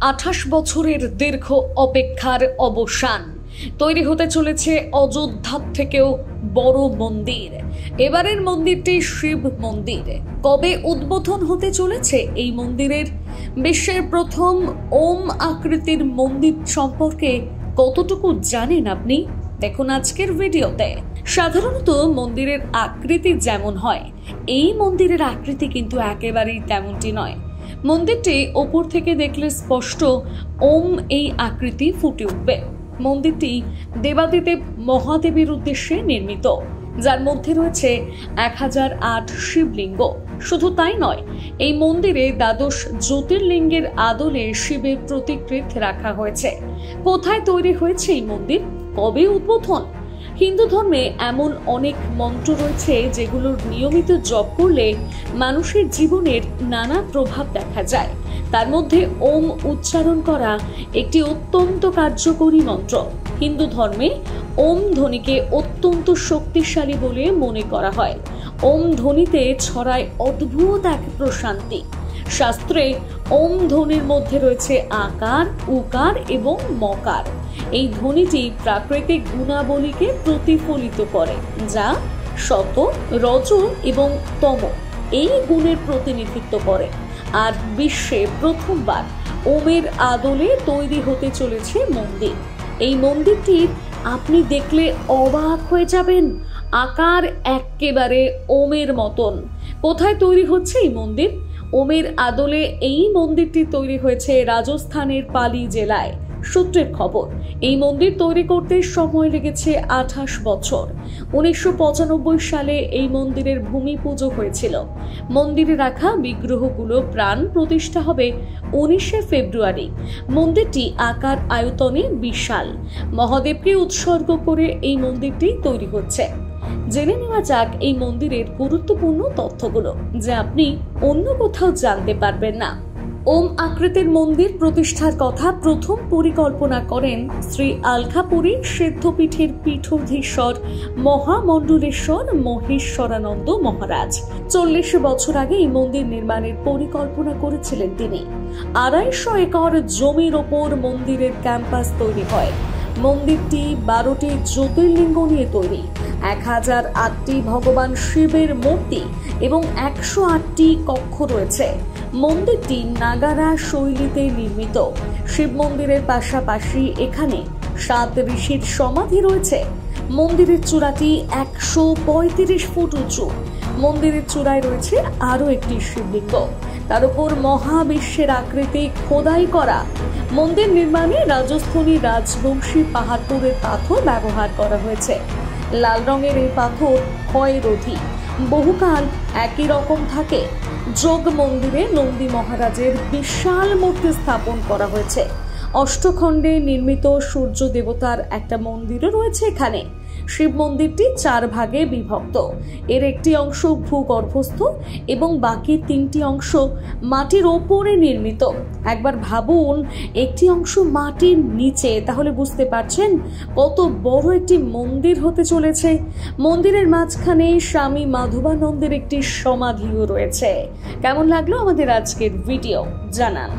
28 বছরের দীর্ঘ অপেক্ষার অবসান। তৈরি হতে চলেছে অযোধ্যার থেকেও বড় মন্দির। এবারের মন্দিরটি শিব মন্দির। কবে উদ্বোধন হতে চলেছে এই মন্দিরের? বিশ্বের প্রথম ওম আকৃতির মন্দির সম্পর্কে কতটুকু জানেন আপনি? দেখুন আজকের ভিডিওতে। সাধারণত মন্দিরের আকৃতি যেমন হয়, এই মন্দিরের আকৃতি কিন্তু একেবারেই তেমনটি নয়। মন্দিরটি ওপর থেকে দেখলে স্পষ্ট ওম এই আকৃতি ফুটে উঠবে। মন্দিরটি দেবাদিদেব মহাদেবের উদ্দেশ্যে নির্মিত, যার মধ্যে রয়েছে 1008 শিবলিঙ্গ। শুধু তাই নয়, এই মন্দিরে দ্বাদশ জ্যোতির্লিঙ্গের আদলে শিবের প্রতিকৃতি রাখা হয়েছে। কোথায় তৈরি হয়েছে এই মন্দির? কবে উদ্বোধন? হিন্দু ধর্মে এমন অনেক মন্ত্র রয়েছে যেগুলোর নিয়মিত জপ করলে মানুষের জীবনের নানা প্রভাব দেখা যায়। তার মধ্যে ওম উচ্চারণ করা একটি অত্যন্ত কার্যকরী মন্ত্র। হিন্দু ধর্মে ওম ধ্বনিকে অত্যন্ত শক্তিশালী বলে মনে করা হয়। ওম ধ্বনিতে ছড়ায় অদ্ভুত এক প্রশান্তি। শাস্ত্রে ওম ধ্বনির মধ্যে রয়েছে আকার, উকার এবং মকার। এই ধ্বনিটি প্রাকৃতিক গুণাবলীকে প্রতিফলিত করে, যা সত, রজ এবং তম এই গুণের প্রতিনিধিত্ব করে। আর বিশ্বে প্রথমবার ওমের আদলে তৈরি হতে চলেছে মন্দির। এই মন্দিরটি আপনি দেখলে অবাক হয়ে যাবেন। আকার একেবারে ওমের মতন। কোথায় তৈরি হচ্ছে এই মন্দির? ওমের আদলে এই মন্দিরটি তৈরি হয়েছে রাজস্থানের পালি জেলায়। সূত্রের খবর, এই মন্দির তৈরি করতে সময় লেগেছে 28 বছর। 1995 সালে এই মন্দিরের ভূমি পুজো হয়েছিল। মন্দিরে রাখা বিগ্রহগুলো প্রাণ প্রতিষ্ঠা হবে 19 ফেব্রুয়ারি। মন্দিরটি আকার আয়তনে বিশাল। মহাদেবকে উৎসর্গ করে এই মন্দিরটি তৈরি হচ্ছে। জেনে নেওয়া যাক এই মন্দিরের গুরুত্বপূর্ণ তথ্যগুলো, যা আপনি অন্য কোথাও জানতে পারবেন না। ওম আকৃতির মন্দির প্রতিষ্ঠার কথা প্রথম পরিকল্পনা করেন শ্রী আলখাপুরী সিদ্ধপীঠের পীঠাধীশ্বর মহামণ্ডলেশ্বর মহেশ্বরানন্দ মহারাজ। 40 বছর আগে এই মন্দির নির্মাণের পরিকল্পনা করেছিলেন তিনি। 250 একর জমির ওপর মন্দিরের ক্যাম্পাস তৈরি হয়। মন্দিরটি 12টি জ্যোতির্লিঙ্গ নিয়ে তৈরি। 1008টি ভগবান শিবের মূর্তি এবং 108টি কক্ষ রয়েছে। মন্দিরটি নাগারা শৈলীতে নির্মিত। শিব মন্দিরের পাশাপাশি এখানে 7 ঋষির সমাধি রয়েছে। মন্দিরের চূড়াটি 135 ফুট উঁচু। মন্দিরের চূড়ায় রয়েছে আরো একটি শিবলিঙ্গ, তার উপর মহাবিশ্বের আকৃতি খোদাই করা। মন্দির নির্মাণে রাজস্থানী রাজবংশী পাহাড়পুরের পাথর ব্যবহার করা হয়েছে। লাল রঙের এই পাথর ক্ষয়রোধী, বহুকাল একই রকম থাকে। যোগ মন্দিরে নন্দী মহারাজের বিশাল মূর্তি স্থাপন করা হয়েছে। অষ্টখণ্ডে নির্মিত সূর্য দেবতার একটা মন্দিরও রয়েছে এখানে। শিব মন্দিরটি 4 ভাগে বিভক্ত। এর একটি অংশ ভূগর্ভস্থ এবং বাকি 3টি অংশ মাটির ওপরে নির্মিত। একবার ভাবুন, একটি অংশ মাটির নিচে, তাহলে বুঝতে পারছেন কত বড় একটি মন্দির হতে চলেছে। মন্দিরের মাঝখানে স্বামী মাধবানন্দের একটি সমাধিও রয়েছে। কেমন লাগলো আমাদের আজকের ভিডিও জানান।